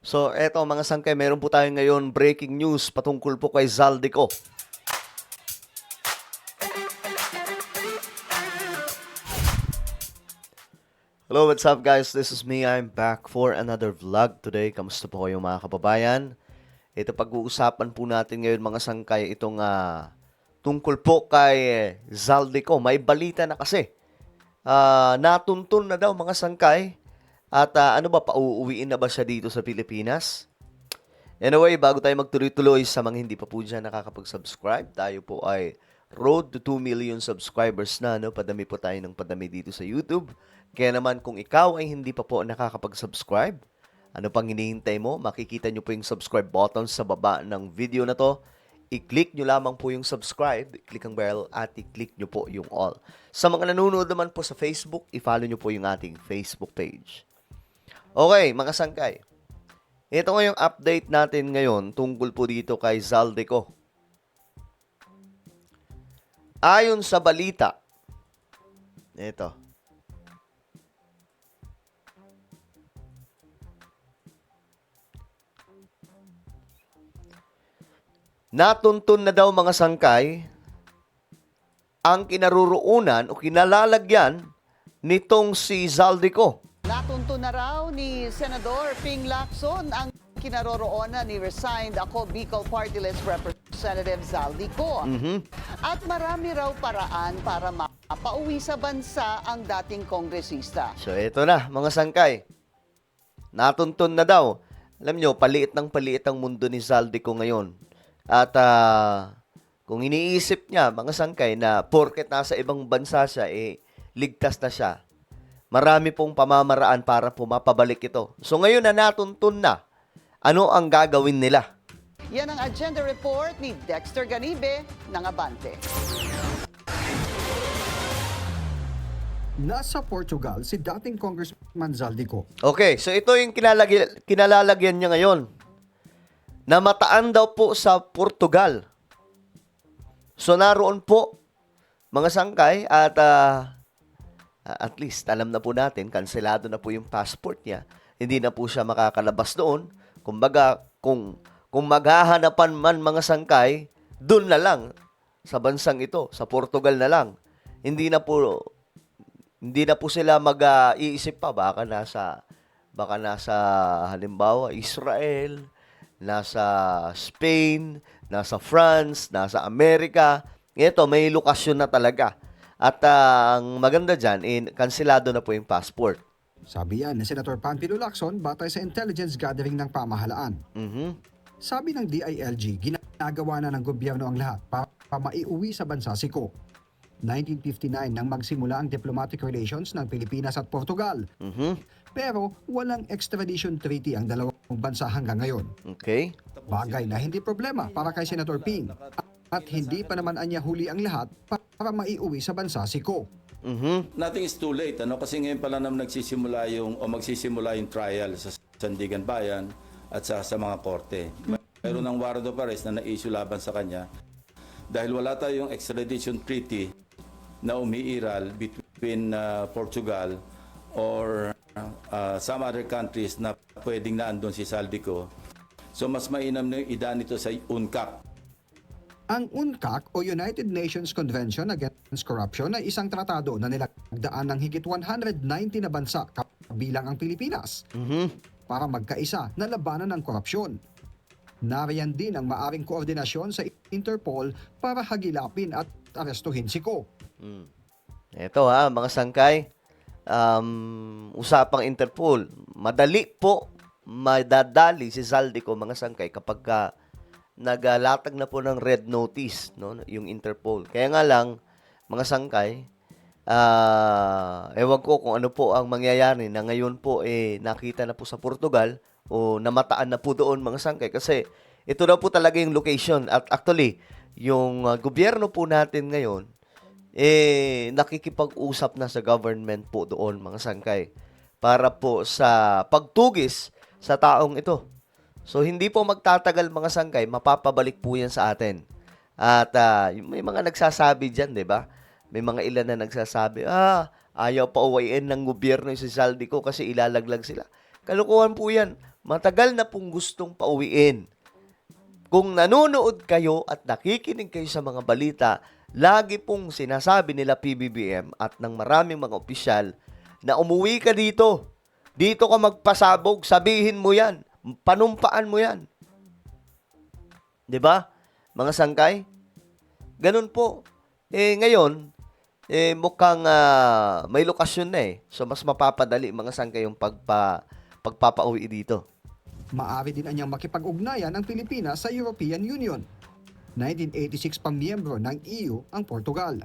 So, eto mga sangkay, meron po tayo ngayon breaking news patungkol po kay Zaldico. Hello, what's up guys? This is me. I'm back for another vlog today. Kamusta po kayo mga kababayan? Ito pag-uusapan po natin ngayon mga sangkay itong tungkol po kay Zaldico. May balita na kasi. Natuntun na daw mga sangkay. At ano ba, pauuwiin na ba siya dito sa Pilipinas? Anyway, bago tayo magtuloy-tuloy sa mga hindi pa po dyan nakakapag-subscribe, tayo po ay road to 2 million subscribers na, no? Padami po tayo ng padami dito sa YouTube. Kaya naman kung ikaw ay hindi pa po nakakapag-subscribe, ano pang hinihintay mo? Makikita nyo po yung subscribe button sa baba ng video na to. I-click nyo lamang po yung subscribe, i-click ang bell, at i-click nyo po yung all. Sa mga nanonood naman po sa Facebook, i-follow nyo po yung ating Facebook page. Okay, mga sangkay. Ito nga yung update natin ngayon tungkol po dito kay Zaldico. Ayon sa balita, ito. Natuntun na daw mga sangkay ang kinaroroonan o kinalalagyan nitong si Zaldico. Natunto na raw ni Senador Ping Lacson ang kinaroroonan ni resigned ako Bicol Party List Representative Zaldico. At marami raw paraan para mapauwi sa bansa ang dating kongresista. So ito na mga sangkay. Natuntun na daw. Alam nyo, paliit ang mundo ni Zaldico ngayon. At kung iniisip niya mga sangkay na porket nasa ibang bansa siya, ligtas na siya. Marami pong pamamaraan para pumapabalik ito. So ngayon na natuntun na, ano ang gagawin nila? Yan ang agenda report ni Dexter Ganibe ng Abante. Nasa Portugal si dating Congressman Zaldico. Okay, so ito yung kinalalagyan niya ngayon. Namataan daw po sa Portugal. So naroon po, mga sangkay, at least alam na po natin, kanselado na po yung passport niya. Hindi na po siya makakalabas doon. Kumbaga, kung maghahanapan man mga sangkay, doon na lang sa bansang ito, sa Portugal na lang. Hindi na po sila mag-iisip pa baka nasa halimbawa Israel, nasa Spain, nasa France, nasa Amerika. Ito, may lokasyon na talaga. At ang maganda dyan, kanselado na po yung passport. Sabi yan ni Senator Panfilo Lacson batay sa intelligence gathering ng pamahalaan. Sabi ng DILG, ginagawa na ng gobyerno ang lahat para maiuwi sa bansa si Ko. 1959 nang magsimula ang diplomatic relations ng Pilipinas at Portugal. Pero walang extradition treaty ang dalawang bansa hanggang ngayon. Okay? Bagay na hindi problema para kay Senator Ping. At hindi pa naman anya huli ang lahat para maiuwi sa bansa si Ko. Nothing is too late, kasi ngayon pala naman magsisimula yung trial sa Sandigan Bayan at sa mga korte. Mayroon ng warrant of arrest na na-issue laban sa kanya dahil wala tayong extradition treaty na umiiral between Portugal or some other countries na pwedeng naandun si Zaldico. So mas mainam na yung idaan nito sa UNCAC. Ang UNCAC o United Nations Convention Against Corruption ay isang tratado na nilagdaan ng higit 190 na bansa kabilang ang Pilipinas para magkaisa na labanan ng korupsyon. Nariyan din ang maaring koordinasyon sa Interpol para hagilapin at arestuhin si Ko. Ito mga sangkay, usapang Interpol. Madali po madadali si Zaldico mga sangkay kapag nagalatag na po ng red notice, no, yung Interpol. Kaya nga lang, mga sangkay, ewan ko kung ano po ang mangyayari na ngayon po nakita na po sa Portugal o namataan na po doon mga sangkay. Kasi ito na po talaga yung location. At actually, yung gobyerno po natin ngayon, nakikipag-usap na sa government po doon mga sangkay para po sa pagtugis sa taong ito. So, hindi po magtatagal mga sangkay, mapapabalik po yan sa atin. At may mga nagsasabi dyan, di ba? May mga ilan na nagsasabi, ayaw pa uwain ng gobyerno si Zaldico kasi ilalaglag sila. Kalukuhan po yan. matagal na pong gustong pauwiin. Kung nanonood kayo at nakikinig kayo sa mga balita, lagi pong sinasabi nila PBBM at ng maraming mga opisyal na umuwi ka dito. Dito ka magpasabog, sabihin mo yan, panumpaan mo yan. 'Di ba? Mga sangkay? Ganun po. Ngayon, mukhang may lokasyon na So, mas mapapadali mga sangkay yung pagpapauwi dito. Maaari din anyang makipag-ugnayan ang Pilipinas sa European Union. 1986 pang miyembro ng EU ang Portugal.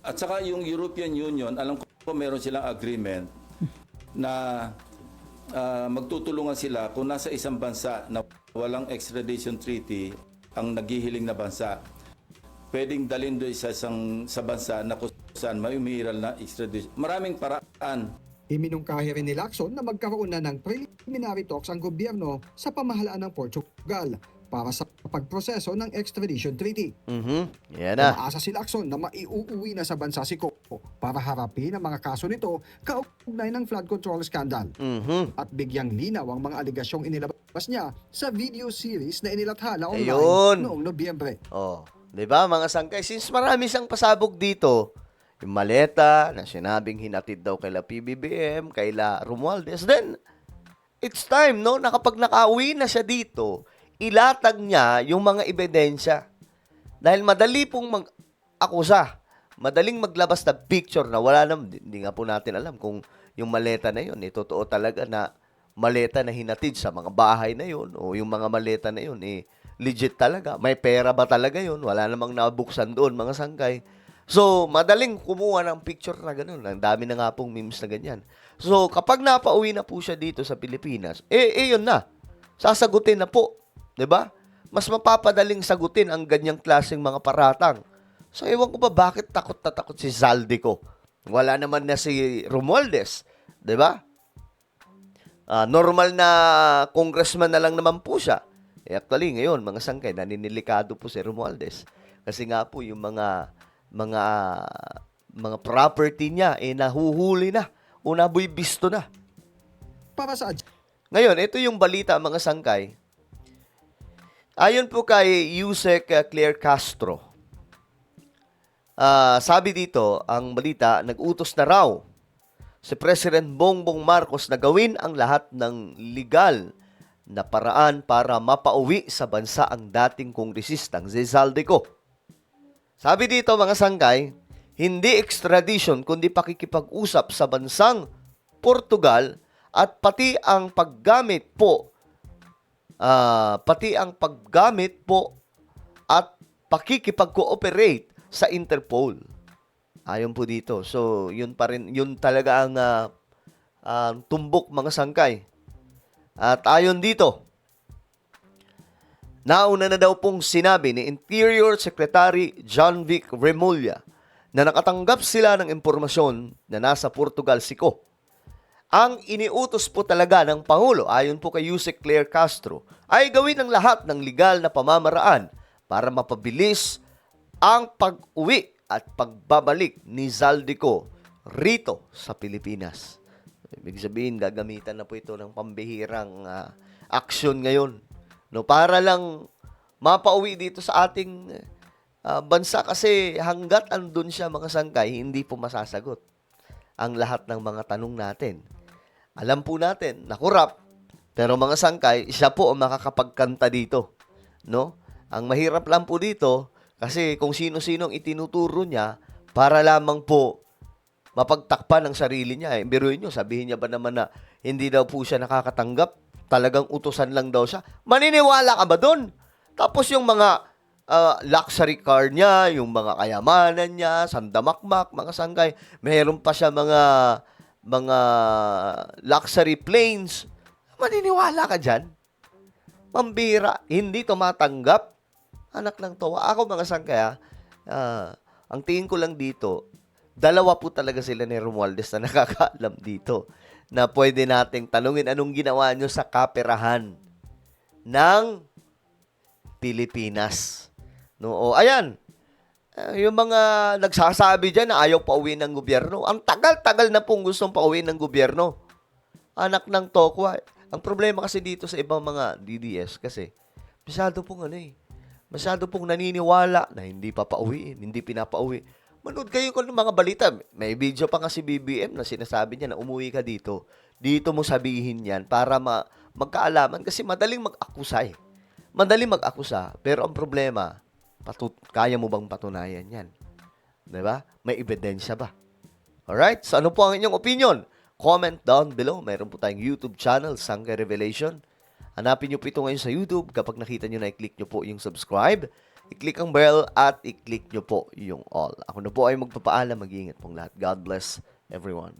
At saka yung European Union, alam ko meron silang agreement na magtutulungan sila kung nasa isang bansa na walang extradition treaty ang naghihiling na bansa. Pwedeng dalhin doon sa bansa na kung saan may umiiral na extradition. Maraming paraan. Iminungkahi rin ni Lacson na magkaroon na ng preliminary talks ang gobyerno sa pamahalaan ng Portugal para sa pagproseso ng extradition treaty. Yan na. Umaasa si Lacson na maiuuwi na sa bansa si Coco para harapin ang mga kaso nito kaugnay ng flood control scandal. At bigyang linaw ang mga aligasyong inilabas niya sa video series na inilathala online Ayun. noong Nobyembre. Oh, 'di ba mga sangkay? Since marami siyang pasabog dito, yung maleta na sinabing hinatid daw kaila PBBM, kaila Romualdez, then it's time, no? Na kapag nakauwi na siya dito, ilatag niya yung mga ebidensya. Dahil madali pong mag-akusa, madaling maglabas na picture na wala naman, hindi nga po natin alam kung yung maleta na yun, totoo talaga na maleta na hinatid sa mga bahay na yun, o yung mga maleta na yun, legit talaga. May pera ba talaga yun? Wala namang nabuksan doon, mga sangkay. So, madaling kumuha ng picture na gano'n. Ang dami na nga pong memes na ganyan. So, kapag napauwi na po siya dito sa Pilipinas, yun na. Sasagutin na po. 'Di ba? Mas mapapadaling sagutin ang ganyang klaseng mga paratang. So, ewan ko ba bakit takot na takot si Zaldico? Wala naman na si Romualdez. 'Di ba? Normal na congressman na lang naman po siya. Actually, ngayon, mga sangkay, naninilikado po si Romualdez. Kasi nga po, yung mga property niya, nahuhuli na. O nabuibisto na. Para sa Ngayon, ito yung balita, mga sangkay. Ayon po kay Yusek Claire Castro, sabi dito, ang balita, nag-utos na raw si President Bongbong Marcos na gawin ang lahat ng legal na paraan para mapauwi sa bansa ang dating kongresistang Zaldico. Sabi dito mga sangkay, hindi extradition kundi pakikipag-usap sa bansang Portugal at pati ang paggamit po at pakikipag-cooperate sa Interpol. Ayon po dito. So, yun pa rin, yun talaga ang tumbok mga sangkay. At ayon dito, nauna na daw pong sinabi ni Interior Secretary John Vic Remulla na nakatanggap sila ng impormasyon na nasa Portugal si Ko. Ang iniutos po talaga ng Pangulo, ayon po kay Yusek Claire Castro, ay gawin ang lahat ng legal na pamamaraan para mapabilis ang pag-uwi at pagbabalik ni Zaldico rito sa Pilipinas. Ibig sabihin, gagamitan na po ito ng pambihirang aksyon ngayon. No, para lang mapauwi dito sa ating bansa kasi hanggat andun siya mga sangkay, hindi po masasagot ang lahat ng mga tanong natin. Alam po natin na kurap, pero mga sangkay, siya po ang makakapagkanta dito. No? Ang mahirap lang po dito, kasi kung sino-sinong itinuturo niya, para lamang po mapagtakpan ang sarili niya. Biruin nyo, sabihin niya ba naman na hindi daw po siya nakakatanggap? Talagang utusan lang daw siya. Maniniwala ka ba doon? Tapos yung mga luxury car niya, yung mga kayamanan niya, sandamakmak, mga sangkay, mayroon pa siya mga luxury planes. Maniniwala ka dyan? Pambira, hindi tumatanggap. Anak ng tawa. Ako mga sangkay, ang tingin ko lang dito, dalawa po talaga sila ni Romualdez na nakakaalam dito na pwede nating tanungin anong ginawa nyo sa kaperahan ng Pilipinas. No? O, ayan, yung mga nagsasabi dyan na ayaw pauwi ng gobyerno. Ang tagal-tagal na pong gustong pauwi ng gobyerno. Anak ng tokwa. Ang problema kasi dito sa ibang mga DDS kasi, masyado pong naniniwala na hindi papauwiin, hindi pinapauwi. Manood kayo kung mga balita. May video pa nga si BBM na sinasabi niya na umuwi ka dito. Dito mo sabihin yan para magkaalaman kasi madaling mag-akusa eh. Madaling mag-akusa. Pero ang problema, kaya mo bang patunayan yan? Diba? May ebidensya ba? Alright? So ano po ang inyong opinion? Comment down below. Meron po tayong YouTube channel, Sangkay Revelation. Hanapin nyo po ito ngayon sa YouTube. Kapag nakita nyo na, i-click nyo po yung subscribe. I-click ang bell at i-click nyo po yung all. Ako na po ay magpapaalam. Mag-iingat pong lahat. God bless everyone.